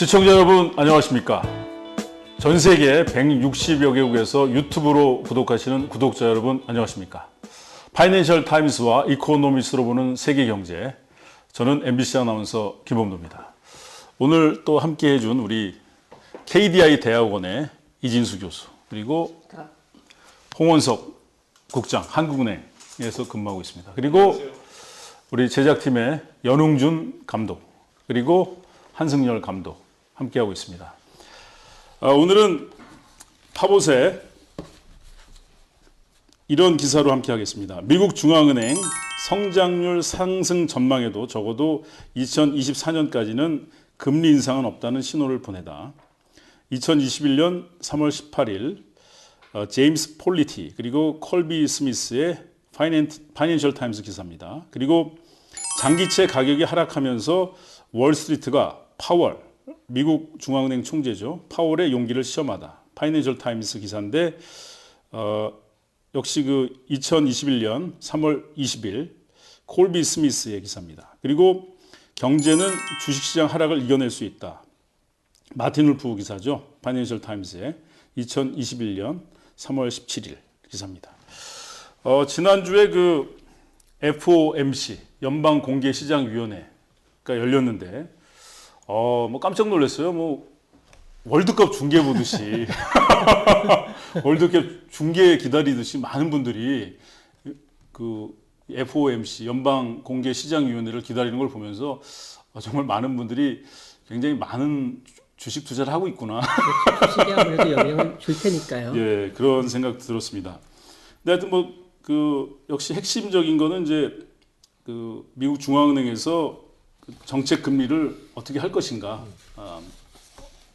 시청자 여러분 안녕하십니까? 전 세계 160여 개국에서 유튜브로 구독하시는 구독자 여러분 안녕하십니까? 파이낸셜 타임스와 이코노미스로 보는 세계 경제, 저는 MBC 아나운서 김범도입니다. 오늘 또 함께 해준 우리 KDI 대학원의 이진수 교수, 그리고 홍원석 국장, 한국은행에서 근무하고 있습니다. 그리고 우리 제작팀의 연웅준 감독, 그리고 한승열 감독 함께하고 있습니다. 오늘은 파봇에 이런 기사로 함께하겠습니다. 미국 중앙은행 성장률 상승 전망에도 적어도 2024년까지는 금리 인상은 없다는 신호를 보내다. 2021년 3월 18일 제임스 폴리티 그리고 콜비 스미스의 파이낸셜 타임스 기사입니다. 그리고 장기채 가격이 하락하면서 월스트리트가 파월, 미국 중앙은행 총재죠, 파월의 용기를 시험하다. 파이낸셜 타임스 기사인데 역시 그 2021년 3월 20일 콜비 스미스의 기사입니다. 그리고 경제는 주식시장 하락을 이겨낼 수 있다. 마틴 울프 기사죠. 파이낸셜 타임스의 2021년 3월 17일 기사입니다. 지난주에 그 FOMC 연방공개시장위원회가 열렸는데 뭐 깜짝 놀랐어요. 뭐 월드컵 중계 보듯이 월드컵 중계 기다리듯이 많은 분들이 그 FOMC 연방공개시장위원회를 기다리는 걸 보면서 정말 많은 분들이 굉장히 많은 주식 투자를 하고 있구나. 주식이 아무래도 영향을 줄 테니까요. 예, 그런 생각 들었습니다. 근데 하여튼 뭐 그 역시 핵심적인 거는 이제 그 미국 중앙은행에서 정책 금리를 어떻게 할 것인가,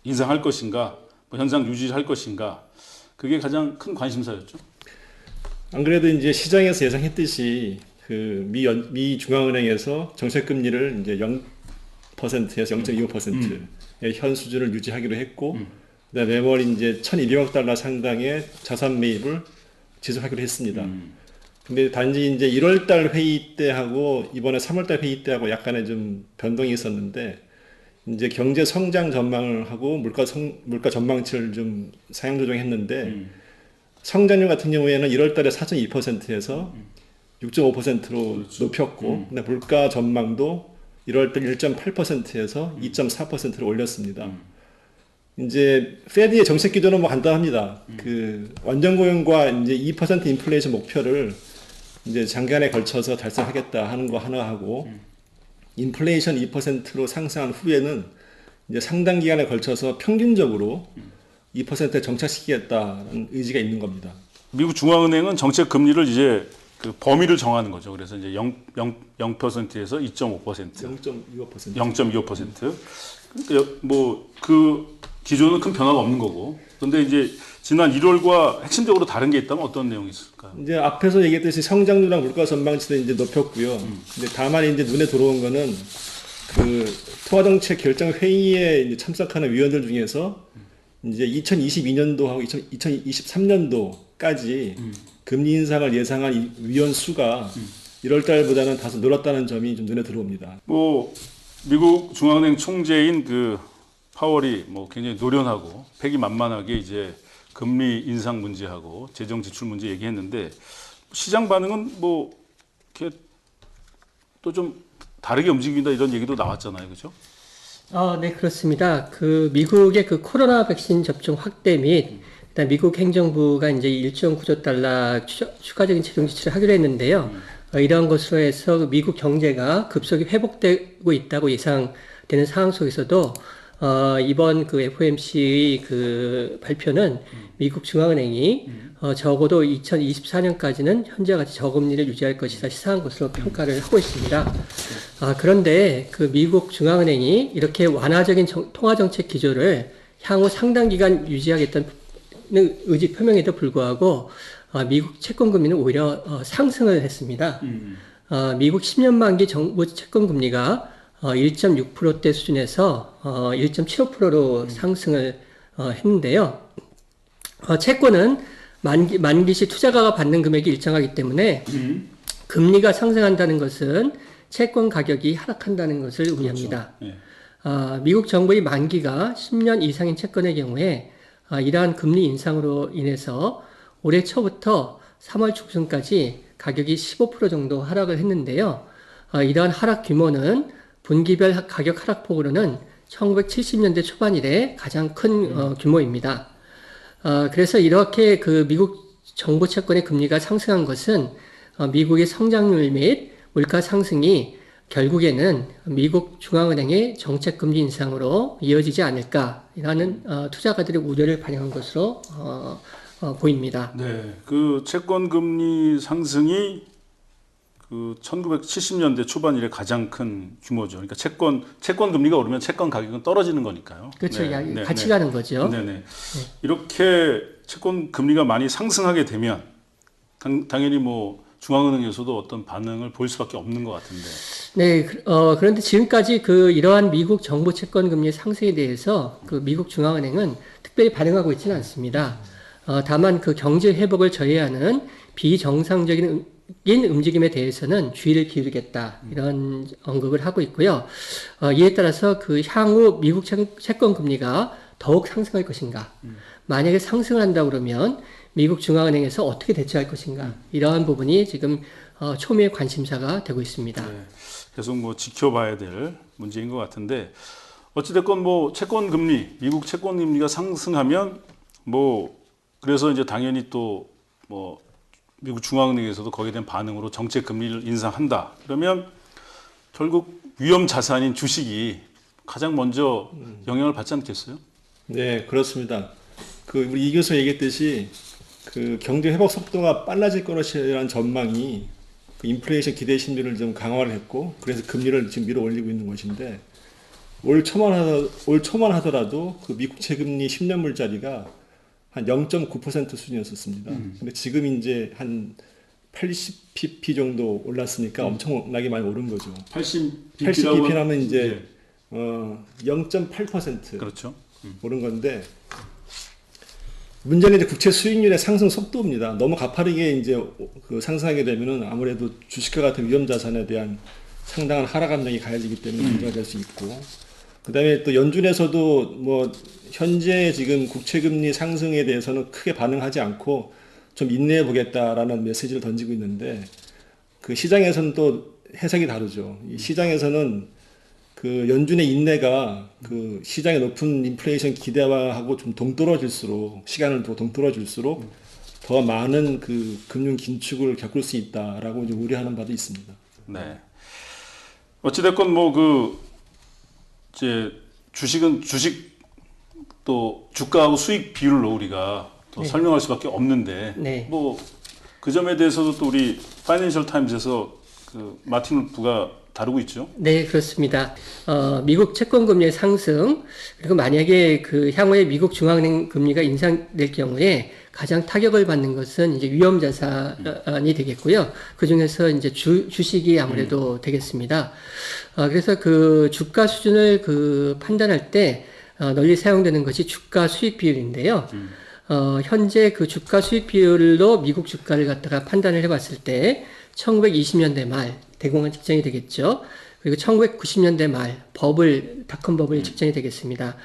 인상할 것인가, 뭐 현상 유지할 것인가, 그게 가장 큰 관심사였죠. 안 그래도 이제 시장에서 예상했듯이 그 미 중앙은행에서 정책 금리를 이제 0%에서 0.25%의 현 수준을 유지하기로 했고, 그다음에 매월 이제 1,200억 달러 상당의 자산 매입을 지속하기로 했습니다. 근데 단지 이제 1월 달 회의 때 하고 이번에 3월 달 회의 때 하고 약간의 좀 변동이 있었는데, 이제 경제 성장 전망을 하고 물가 전망치를 좀 상향 조정했는데, 성장률 같은 경우에는 1월 달에 4.2%에서 6.5%로 그렇죠. 높였고, 근데 물가 전망도 1월 달 1.8%에서 2.4%로 올렸습니다. 이제 페드의 정책 기조는 뭐 간단합니다. 그 완전 고용과 이제 2% 인플레이션 목표를 이제 장기간에 걸쳐서 달성하겠다 하는 거 하나 하고, 인플레이션 2%로 상승한 후에는 이제 상당 기간에 걸쳐서 평균적으로 2%에 정착시키겠다는 의지가 있는 겁니다. 미국 중앙은행은 정책 금리를 이제 그 범위를 정하는 거죠. 그래서 이제 0%에서 2.5%, 0.25%. 0.25%. 뭐 그 기조는 큰 변화가 없는 거고. 그런데 이제 지난 1월과 핵심적으로 다른 게 있다면 어떤 내용이 있을까요? 이제 앞에서 얘기했듯이 성장률이랑 물가 전망치도 이제 높였고요. 근데 다만 이제 눈에 들어온 거는 그 통화정책 결정 회의에 이제 참석하는 위원들 중에서 이제 2022년도하고 2023년도까지 금리 인상을 예상한 위원 수가 1월 달보다는 다소 늘었다는 점이 좀 눈에 들어옵니다. 뭐 미국 중앙은행 총재인 그 파월이 뭐 굉장히 노련하고 패기만만하게 이제 금리 인상 문제하고 재정 지출 문제 얘기했는데, 시장 반응은 뭐 이렇게 또 좀 다르게 움직인다 이런 얘기도 나왔잖아요, 그렇죠? 네, 그렇습니다. 그 미국의 그 코로나 백신 접종 확대 및 그다음 미국 행정부가 이제 1.9조 달러 추가적인 재정 지출을 하기로 했는데요. 이러한 것으로 해서 미국 경제가 급속히 회복되고 있다고 예상되는 상황 속에서도 이번 그 FOMC의 그 발표는 미국 중앙은행이 적어도 2024년까지는 현재와 같이 저금리를 유지할 것이다 시사한 것으로 평가를 하고 있습니다. 그런데 그 미국 중앙은행이 이렇게 완화적인 통화정책 기조를 향후 상당 기간 유지하겠다는 의지 표명에도 불구하고 미국 채권금리는 오히려 상승을 했습니다. 미국 10년 만기 정부 채권금리가 1.6%대 수준에서 1.75%로 상승을 했는데요. 채권은 만기시 투자가가 받는 금액이 일정하기 때문에 금리가 상승한다는 것은 채권 가격이 하락한다는 것을 의미합니다. 그렇죠. 예. 미국 정부의 만기가 10년 이상인 채권의 경우에 이러한 금리 인상으로 인해서 올해 초부터 3월 중순까지 가격이 15% 정도 하락을 했는데요. 이러한 하락 규모는 분기별 가격 하락폭으로는 1970년대 초반 이래 가장 큰 규모입니다. 그래서 이렇게 그 미국 정부 채권의 금리가 상승한 것은 미국의 성장률 및 물가 상승이 결국에는 미국 중앙은행의 정책금리 인상으로 이어지지 않을까라는 투자가들의 우려를 반영한 것으로 보입니다. 네, 그 채권 금리 상승이 그 1970년대 초반 이래 가장 큰 규모죠. 그러니까 채권 금리가 오르면 채권 가격은 떨어지는 거니까요. 그렇죠. 네, 같이 네. 가는 거죠. 네네. 이렇게 채권 금리가 많이 상승하게 되면 당연히 뭐 중앙은행에서도 어떤 반응을 보일 수밖에 없는 것 같은데. 네, 그런데 지금까지 이러한 미국 정부 채권 금리 상승에 대해서 그 미국 중앙은행은 특별히 반응하고 있지는 않습니다. 다만 그 경제 회복을 저해하는 비정상적인 움직임에 대해서는 주의를 기울이겠다 이런 언급을 하고 있고요. 이에 따라서 그 향후 미국 채권 금리가 더욱 상승할 것인가? 만약에 상승을 한다고 그러면 미국 중앙은행에서 어떻게 대처할 것인가? 이러한 부분이 지금 초미의 관심사가 되고 있습니다. 네, 계속 뭐 지켜봐야 될 문제인 것 같은데 어찌됐건 뭐 채권 금리, 미국 채권 금리가 상승하면 뭐 그래서 이제 당연히 또 뭐 미국 중앙은행에서도 거기에 대한 반응으로 정책 금리를 인상한다. 그러면 결국 위험 자산인 주식이 가장 먼저 영향을 받지 않겠어요? 네, 그렇습니다. 그 우리 이 교수 얘기했듯이 그 경제 회복 속도가 빨라질 것이라는 전망이 그 인플레이션 기대 심리를 좀 강화를 했고 그래서 금리를 지금 밀어 올리고 있는 것인데 올 초만 하더라도 그 미국 채금리 10년 물짜리가 한 0.9% 수준이었었습니다. 근데 지금 이제 한 80pp 정도 올랐으니까 엄청나게 많이 오른 거죠. 80pp 하면 이제 0.8% 그렇죠. 오른 건데 문제는 이제 국채 수익률의 상승 속도입니다. 너무 가파르게 이제 그 상승하게 되면은 아무래도 주식과 같은 위험 자산에 대한 상당한 하락 압력이 가해지기 때문에 문제가 될 수 있고, 그다음에 또 연준에서도 뭐 현재 지금 국채 금리 상승에 대해서는 크게 반응하지 않고 좀 인내해 보겠다라는 메시지를 던지고 있는데 그 시장에서는 또 해석이 다르죠. 이 시장에서는 그 연준의 인내가 그 시장의 높은 인플레이션 기대와하고 좀 동떨어질수록 시간을 더 동떨어질수록 더 많은 그 금융 긴축을 겪을 수 있다라고 이제 우려하는 바도 있습니다. 네. 어찌됐건 뭐 그 이제 주식은 주식 또 주가하고 수익 비율로 우리가 또 네. 설명할 수밖에 없는데 네. 뭐 그 점에 대해서도 또 우리 파이낸셜 타임즈에서 그 마틴 울프가 다루고 있죠. 네, 그렇습니다. 미국 채권 금리의 상승, 그리고 만약에 그 향후에 미국 중앙은행 금리가 인상될 경우에 가장 타격을 받는 것은 이제 위험 자산이 되겠고요. 그 중에서 이제 주식이 아무래도 되겠습니다. 그래서 그 주가 수준을 그 판단할 때 널리 사용되는 것이 주가 수익 비율인데요. 현재 그 주가 수익 비율로 미국 주가를 갖다가 판단을 해봤을 때 1920년대 말 대공황 직전이 되겠죠. 그리고 1990년대 말 닷컴 버블 직전이 되겠습니다.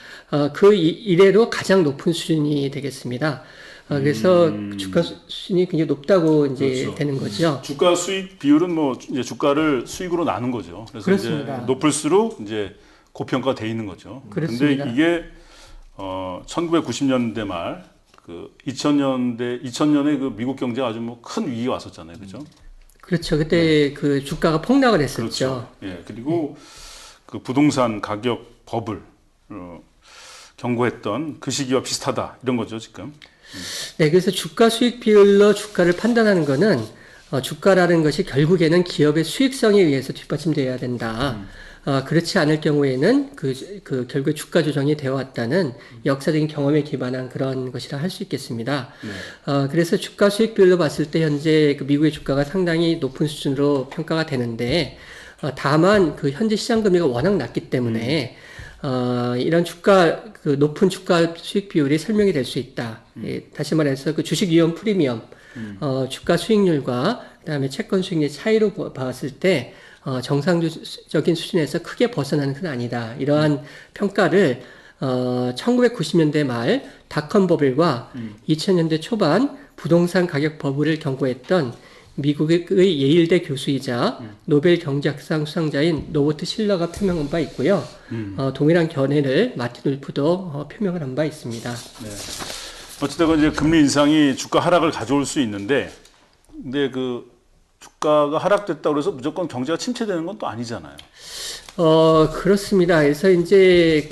그 이래로 가장 높은 수준이 되겠습니다. 그래서 주가 수준이 굉장히 높다고 이제 그렇죠. 되는 거죠. 주가 수익 비율은 뭐 이제 주가를 수익으로 나눈 거죠. 그래서 그렇습니다. 이제 높을수록 이제 고평가 돼 있는 거죠. 그렇습니다. 근데 이게 1990년대 말 그 2000년에 그 미국 경제가 아주 뭐 큰 위기가 왔었잖아요. 그죠? 그렇죠. 그때 그 주가가 폭락을 했었죠. 그렇죠. 예. 그리고 그 부동산 가격 버블 경고했던 그 시기와 비슷하다 이런 거죠, 지금. 네, 그래서 주가 수익 비율로 주가를 판단하는 것은 주가라는 것이 결국에는 기업의 수익성에 의해서 뒷받침되어야 된다. 그렇지 않을 경우에는 결국에 주가 조정이 되어 왔다는 역사적인 경험에 기반한 그런 것이라 할 수 있겠습니다. 네. 그래서 주가 수익 비율로 봤을 때 현재 그 미국의 주가가 상당히 높은 수준으로 평가가 되는데, 다만 그 현재 시장 금리가 워낙 낮기 때문에 이런 높은 주가 수익 비율이 설명이 될 수 있다. 예, 다시 말해서 그 주식 위험 프리미엄, 주가 수익률과 그다음에 채권 수익률 차이로 봤을 때 정상적인 수준에서 크게 벗어나는 건 아니다. 이러한 평가를 1990년대 말 닷컴 버블과 2000년대 초반 부동산 가격 버블을 경고했던 미국의 예일대 교수이자 노벨 경제학상 수상자인 노버트 실러가 표명한 바 있고요. 동일한 견해를 마틴 울프도 표명을 한 바 있습니다. 네. 어찌되건 이제 금리 인상이 주가 하락을 가져올 수 있는데, 근데 그 주가가 하락됐다고 해서 무조건 경제가 침체되는 건 또 아니잖아요. 그렇습니다. 그래서 이제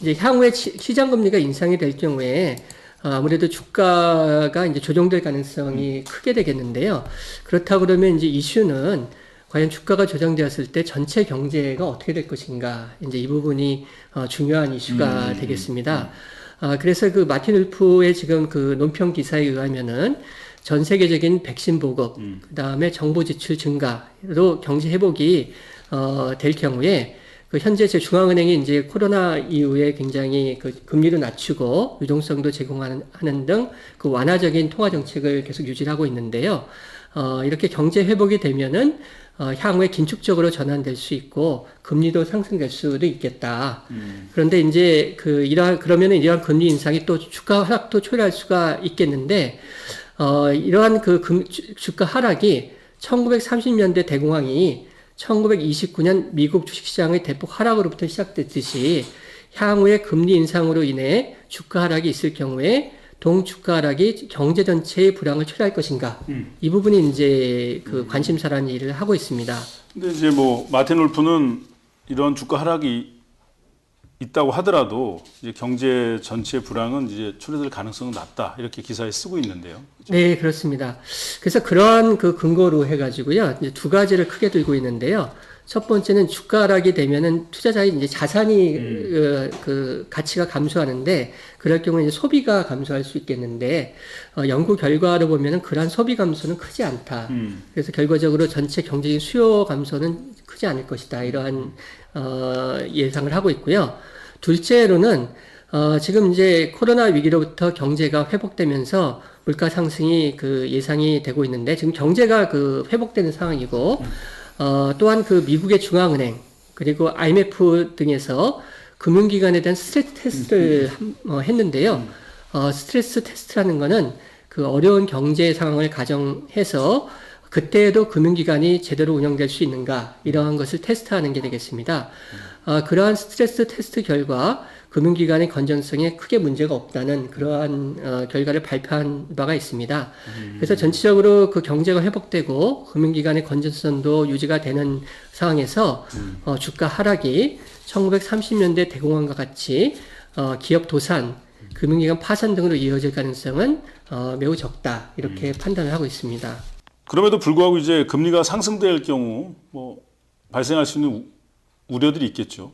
이제 향후에 시장 금리가 인상이 될 경우에 아무래도 주가가 이제 조정될 가능성이 크게 되겠는데요. 그렇다고 그러면 이제 이슈는 과연 주가가 조정되었을 때 전체 경제가 어떻게 될 것인가. 이제 이 부분이 중요한 이슈가 되겠습니다. 그래서 그 마틴 울프의 지금 그 논평 기사에 의하면은 전 세계적인 백신 보급, 그 다음에 정부 지출 증가로 경제 회복이 될 경우에 그 현재 제 중앙은행이 이제 코로나 이후에 굉장히 그 금리를 낮추고 유동성도 제공하는 등 그 완화적인 통화 정책을 계속 유지하고 있는데요. 이렇게 경제 회복이 되면은 향후에 긴축적으로 전환될 수 있고 금리도 상승될 수도 있겠다. 그런데 이제 그러면은 이러한 금리 인상이 또 주가 하락도 초래할 수가 있겠는데 이러한 주가 하락이 1930년대 대공황이 1929년 미국 주식시장의 대폭 하락으로부터 시작됐듯이 향후에 금리 인상으로 인해 주가 하락이 있을 경우에 동주가 하락이 경제 전체의 불황을 초래할 것인가. 이 부분이 이제 그 관심사라는 일을 하고 있습니다. 근데 이제 뭐 마틴 울프는 이런 주가 하락이 있다고 하더라도 이제 경제 전체 불황은 이제 초래될 가능성은 낮다 이렇게 기사에 쓰고 있는데요. 그렇죠? 네, 그렇습니다. 그래서 그러한 그 근거로 해가지고요, 이제 두 가지를 크게 들고 있는데요. 첫 번째는 주가 하락이 되면은 투자자의 이제 자산이 그 가치가 감소하는데 그럴 경우에 이제 소비가 감소할 수 있겠는데 연구 결과로 보면은 그러한 소비 감소는 크지 않다. 그래서 결과적으로 전체 경제적인 수요 감소는 크지 않을 것이다. 이러한 예상을 하고 있고요. 둘째로는 지금 이제 코로나 위기로부터 경제가 회복되면서 물가 상승이 그 예상이 되고 있는데 지금 경제가 그 회복되는 상황이고 또한 그 미국의 중앙은행 그리고 IMF 등에서 금융기관에 대한 스트레스 테스트를 했는데요. 스트레스 테스트라는 거는 그 어려운 경제 상황을 가정해서 그때에도 금융기관이 제대로 운영될 수 있는가 이러한 것을 테스트하는 게 되겠습니다. 그러한 스트레스 테스트 결과 금융기관의 건전성에 크게 문제가 없다는 그러한 결과를 발표한 바가 있습니다. 그래서 전체적으로 그 경제가 회복되고 금융기관의 건전성도 유지가 되는 상황에서 주가 하락이 1930년대 대공황과 같이 기업 도산, 금융기관 파산 등으로 이어질 가능성은 매우 적다 이렇게 판단을 하고 있습니다. 그럼에도 불구하고 이제 금리가 상승될 경우 뭐 발생할 수 있는 우려들이 있겠죠.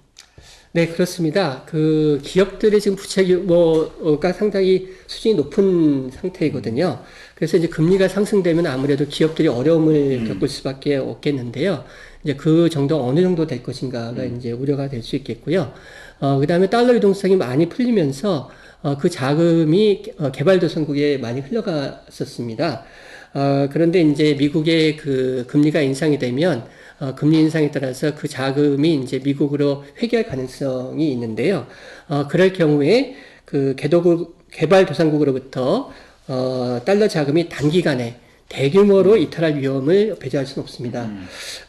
네, 그렇습니다. 그 기업들의 지금 부채 규모가 상당히 수준이 높은 상태이거든요. 그래서 이제 금리가 상승되면 아무래도 기업들이 어려움을 겪을 수밖에 없겠는데요. 이제 그 정도 어느 정도 될 것인가가 이제 우려가 될 수 있겠고요. 그다음에 달러 유동성이 많이 풀리면서 그 자금이 개발도상국에 많이 흘러갔었습니다. 그런데 이제 미국의 그 금리가 인상이 되면 금리 인상에 따라서 그 자금이 이제 미국으로 회귀할 가능성이 있는데요. 그럴 경우에 그 개발도상국으로부터 달러 자금이 단기간에 대규모로 이탈할 위험을 배제할 수는 없습니다.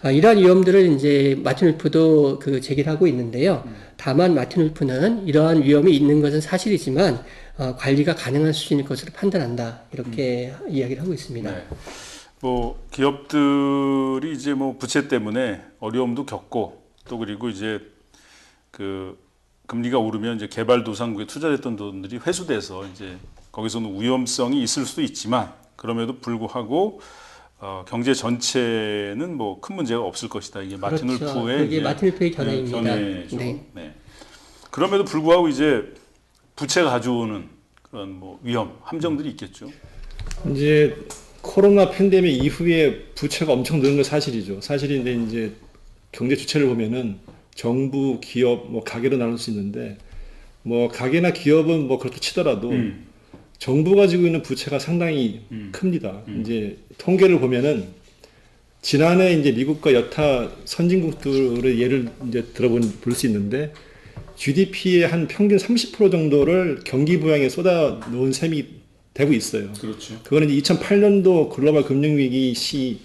이러한 위험들을 이제 마틴 울프도 그 제기를 하고 있는데요. 다만 마틴 울프는 이러한 위험이 있는 것은 사실이지만 관리가 가능한 수준일 것으로 판단한다. 이렇게 이야기를 하고 있습니다. 네. 뭐 기업들이 이제 뭐 부채 때문에 어려움도 겪고 또 그리고 이제 그 금리가 오르면 이제 개발도상국에 투자했던 돈들이 회수돼서 이제 거기서는 위험성이 있을 수도 있지만 그럼에도 불구하고 경제 전체는 뭐 큰 문제가 없을 것이다. 이게 마틴 그렇죠. 울프의 이게 마틴 울프의 견해입니다. 견해죠. 네. 네. 그럼에도 불구하고 이제 부채가 가져오는 그런 뭐 위험, 함정들이 있겠죠. 이제 코로나 팬데믹 이후에 부채가 엄청 늘은 건 사실이죠. 사실인데 이제 경제 주체를 보면은 정부, 기업, 뭐 가계로 나눌 수 있는데 뭐 가계나 기업은 뭐 그렇다 치더라도 정부가 지고 있는 부채가 상당히 큽니다. 이제 통계를 보면은 지난해 이제 미국과 여타 선진국들의 예를 이제 볼 수 있는데 GDP의 한 평균 30% 정도를 경기 부양에 쏟아 놓은 셈이 되고 있어요. 그렇죠. 그거는 이제 2008년도 글로벌 금융위기 시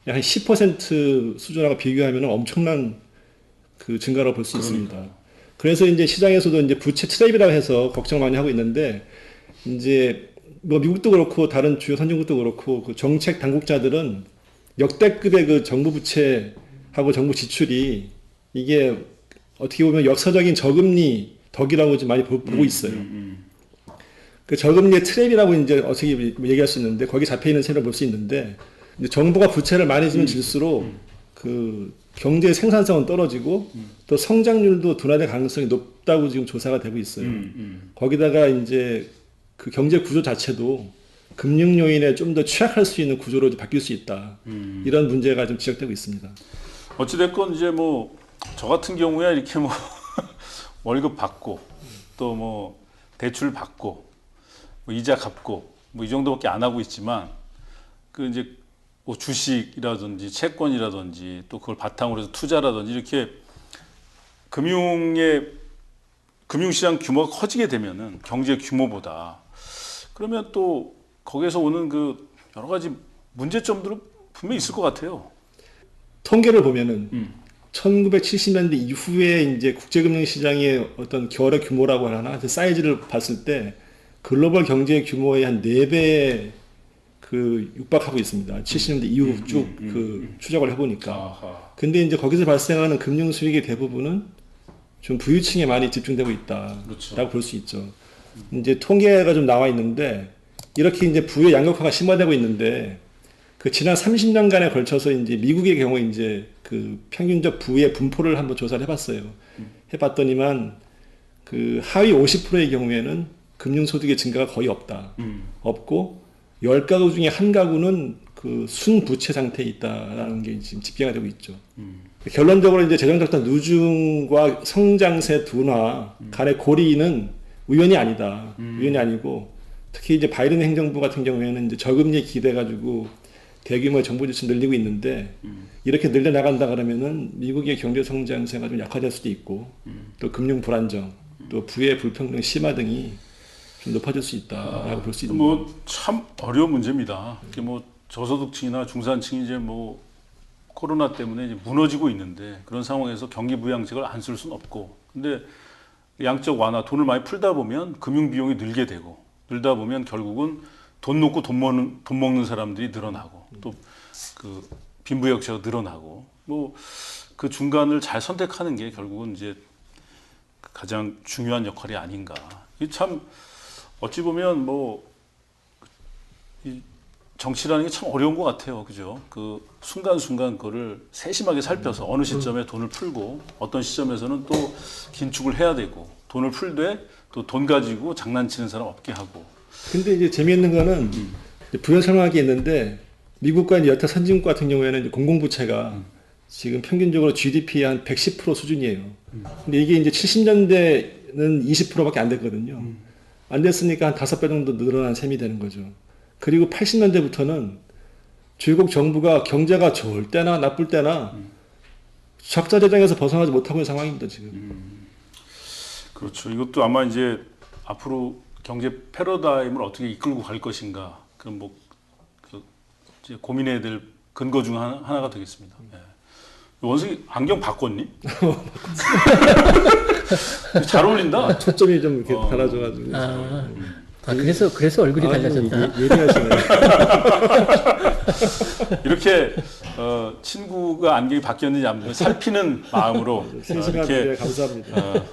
한 10% 수준하고 비교하면 엄청난 그 증가로 볼 수 있습니다. 그래서 이제 시장에서도 이제 부채 트랩이라고 해서 걱정을 많이 하고 있는데 이제 뭐 미국도 그렇고 다른 주요 선진국도 그렇고 그 정책 당국자들은 역대급의 그 정부 부채하고 정부 지출이 이게 어떻게 보면 역사적인 저금리 덕이라고 지금 많이 보고 있어요. 그 저금리의 트랩이라고 이제 어떻게 얘기할 수 있는데 거기 잡혀 있는 셈을 볼 수 있는데 이제 정부가 부채를 많이 지면 질수록 그 경제 생산성은 떨어지고 또 성장률도 둔화될 가능성이 높다고 지금 조사가 되고 있어요. 거기다가 이제 그 경제 구조 자체도 금융 요인에 좀 더 취약할 수 있는 구조로 바뀔 수 있다. 이런 문제가 좀 지적되고 있습니다. 어찌됐건 이제 뭐 저 같은 경우에 이렇게 뭐 월급 받고 또 뭐 대출 받고 뭐 이자 갚고 뭐 이 정도밖에 안 하고 있지만 그 이제 뭐 주식이라든지 채권이라든지 또 그걸 바탕으로 해서 투자라든지 이렇게 금융시장 규모가 커지게 되면은 경제 규모보다 그러면 또 거기에서 오는 그 여러 가지 문제점들은 분명히 있을 것 같아요. 통계를 보면은 1970년대 이후에 이제 국제금융시장의 어떤 결의 규모라고 하나 그 사이즈를 봤을 때 글로벌 경제 규모의 한 4배 그 육박하고 있습니다. 70년대 이후 쭉 그 추적을 해보니까. 아하. 근데 이제 거기서 발생하는 금융 수익의 대부분은 좀 부유층에 많이 집중되고 있다라고 그렇죠. 볼 수 있죠. 이제 통계가 좀 나와 있는데 이렇게 이제 부의 양극화가 심화되고 있는데 그 지난 30년간에 걸쳐서 이제 미국의 경우에 이제 그 평균적 부의 분포를 한번 조사를 해봤어요. 해봤더니만 그 하위 50%의 경우에는 금융소득의 증가가 거의 없다. 없고 10가구 중에 한 가구는 그 순부채 상태에 있다라는 게 지금 집계가 되고 있죠. 결론적으로 이제 재정적 누중과 성장세 둔화 간의 고리는 우연이 아니다. 우연이 아니고 특히 이제 바이든 행정부 같은 경우에는 이제 저금리에 기대가지고 대규모의 정부 지출 늘리고 있는데 이렇게 늘려 나간다 그러면은 미국의 경제 성장세가 좀 약화될 수도 있고 또 금융 불안정 또 부의 불평등 심화 등이 좀 높아질 수 있다라고 볼 수 있는. 뭐 참 어려운 문제입니다. 이게 뭐 저소득층이나 중산층이 이제 뭐 코로나 때문에 이제 무너지고 있는데 그런 상황에서 경기 부양책을 안 쓸 수는 없고 근데 양적 완화 돈을 많이 풀다 보면 금융 비용이 늘게 되고 늘다 보면 결국은 돈 놓고 돈 먹는 사람들이 늘어나고 또 그 빈부격차가 늘어나고 뭐 그 중간을 잘 선택하는 게 결국은 이제 가장 중요한 역할이 아닌가. 이 참 어찌 보면 뭐 이 정치라는 게 참 어려운 것 같아요. 그죠? 그 순간순간 그거를 세심하게 살펴서 어느 시점에 돈을 풀고 어떤 시점에서는 또 긴축을 해야 되고 돈을 풀되 또 돈 가지고 장난치는 사람 없게 하고. 근데 이제 재미있는 거는 부연 설명하기 있는데 미국과 이제 여타 선진국 같은 경우에는 이제 공공부채가 지금 평균적으로 GDP의 한 110% 수준이에요. 근데 이게 이제 70년대는 20%밖에 안 됐거든요. 안 됐으니까 한 5배 정도 늘어난 셈이 되는 거죠. 그리고 80년대부터는 중국 정부가 경제가 좋을 때나 나쁠 때나 적자 재정에서 벗어나지 못하고 있는 상황입니다, 지금. 그렇죠. 이것도 아마 이제 앞으로 경제 패러다임을 어떻게 이끌고 갈 것인가 그런 뭐 그 이제 고민해야 될 근거 중 하나가 되겠습니다. 예. 원석이 안경 바꿨니? 잘 어울린다. 초점이 좀 이렇게 달라져가지고. 그래서 얼굴이 달라졌다. 예리하시네. 이렇게 친구가 안경이 바뀌었는지 안 살피는 마음으로 생생하게 감사합니다.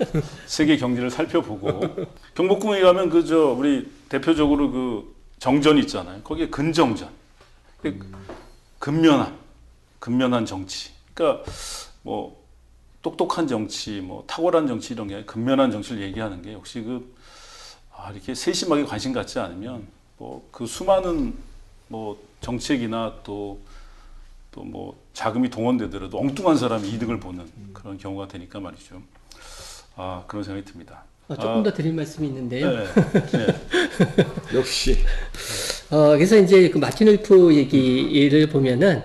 세계 경제를 살펴보고 경복궁에 가면 그저 우리 대표적으로 그 정전 있잖아요. 거기에 근정전, 근면한 정치. 그러니까 뭐 똑똑한 정치, 뭐 탁월한 정치 이런 게 근면한 정치를 얘기하는 게 역시 이렇게 세심하게 관심 갖지 않으면 뭐 그 수많은 뭐 정책이나 또 뭐 자금이 동원되더라도 엉뚱한 사람이 이득을 보는 그런 경우가 되니까 말이죠. 그런 생각이 듭니다. 조금 더 드릴 말씀이 있는데요. 네. 역시. 그래서 이제 그 마틴 울프 얘기를 보면은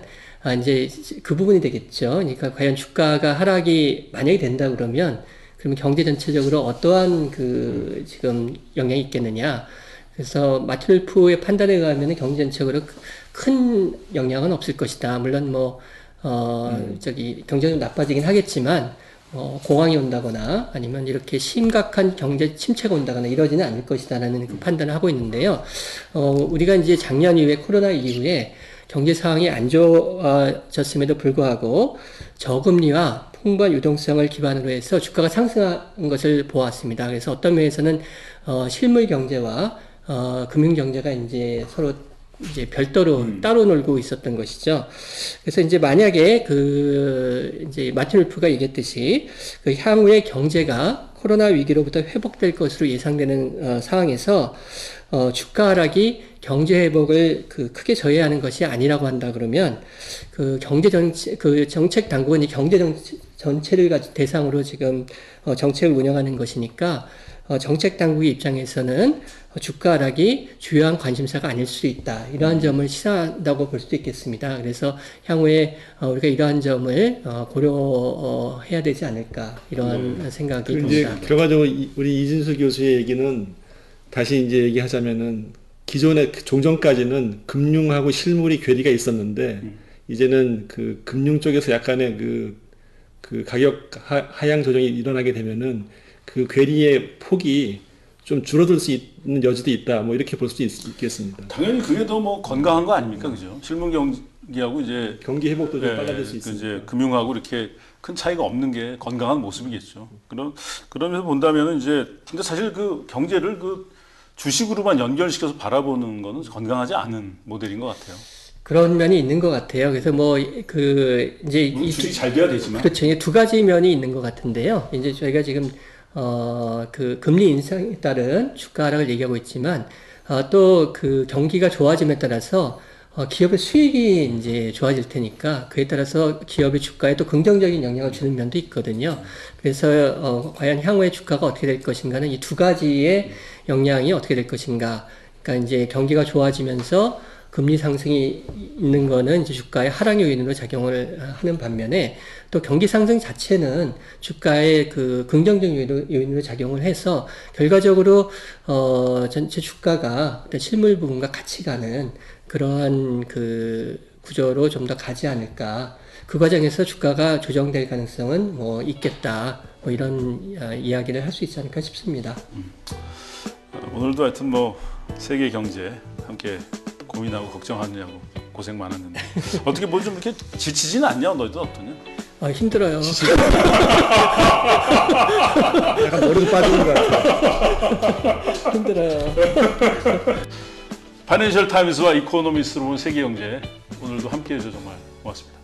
이제 그 부분이 되겠죠. 그러니까 과연 주가가 하락이 만약에 된다 그러면 그러면 경제 전체적으로 어떠한 그 지금 영향이 있겠느냐. 그래서 마틴 울프의 판단에 의하면 경제 전체적으로 큰 영향은 없을 것이다. 물론 뭐 경제가 나빠지긴 하겠지만 공황이 온다거나 아니면 이렇게 심각한 경제 침체가 온다거나 이러지는 않을 것이다라는 그 판단을 하고 있는데요. 우리가 이제 작년 이후에 코로나 이후에 경제 상황이 안 좋아졌음에도 불구하고 저금리와 풍부한 유동성을 기반으로 해서 주가가 상승한 것을 보았습니다. 그래서 어떤 면에서는 실물 경제와 금융 경제가 이제 서로 이제 별도로 따로 놀고 있었던 것이죠. 그래서 이제 만약에 이제 마틴 울프가 얘기했듯이 그 향후에 경제가 코로나 위기로부터 회복될 것으로 예상되는 상황에서 주가 하락이 경제 회복을 크게 저해하는 것이 아니라고 한다 그러면 그 정책 당국은 이 경제 전체를 대상으로 지금 정책을 운영하는 것이니까 정책 당국의 입장에서는 주가 하락이 주요한 관심사가 아닐 수 있다. 이러한 점을 시사한다고 볼 수도 있겠습니다. 그래서 향후에 우리가 이러한 점을 고려해야 되지 않을까 이러한 생각이 이제 듭니다. 결과적으로 우리 이진수 교수의 얘기는 다시 이제 얘기하자면은 기존에 종전까지는 금융하고 실물이 괴리가 있었는데 이제는 그 금융 쪽에서 약간의 그 가격 하향 조정이 일어나게 되면은 그 괴리의 폭이 좀 줄어들 수 있는 여지도 있다. 뭐 이렇게 볼 수도 있겠습니다. 당연히 그게 더 뭐 건강한 거 아닙니까, 그죠? 실물 경기하고 이제 경기 회복도 좀 예, 빨라질 수 그 있습니다. 이제 금융하고 이렇게 큰 차이가 없는 게 건강한 모습이겠죠. 그러면서 본다면은 이제 근데 사실 그 경제를 그 주식으로만 연결시켜서 바라보는 거는 건강하지 않은 모델인 것 같아요. 그런 면이 있는 것 같아요. 그래서 이제 물론 주식이 잘 돼야 되지만. 그렇죠. 이게 두 가지 면이 있는 것 같은데요. 이제 저희가 지금 금리 인상에 따른 주가 하락을 얘기하고 있지만 또 그 경기가 좋아짐에 따라서 기업의 수익이 이제 좋아질 테니까 그에 따라서 기업의 주가에 또 긍정적인 영향을 주는 면도 있거든요. 그래서 과연 향후의 주가가 어떻게 될 것인가는 이 두 가지의 영향이 어떻게 될 것인가. 그러니까 이제 경기가 좋아지면서 금리 상승이 있는 거는 이제 주가의 하락 요인으로 작용을 하는 반면에 또 경기 상승 자체는 주가의 그 긍정적 요인으로 작용을 해서 결과적으로 전체 주가가 어떤 실물 부분과 같이 가는 그러한 그 구조로 좀 더 가지 않을까. 그 과정에서 주가가 조정될 가능성은 뭐 있겠다. 뭐 이런 이야기를 할 수 있지 않을까 싶습니다. 오늘도 하여튼 뭐 세계 경제 함께 고민하고 걱정하느냐고 고생 많았는데 어떻게 뭐 좀 이렇게 지치지는 않냐? 너희도 어떠냐? 힘들어요. 약간 머리도 빠지는 것 같아요. 힘들어요. 파이낸셜 타임스와 이코노미스트로 본 세계 경제 오늘도 함께해 주셔서 정말 고맙습니다.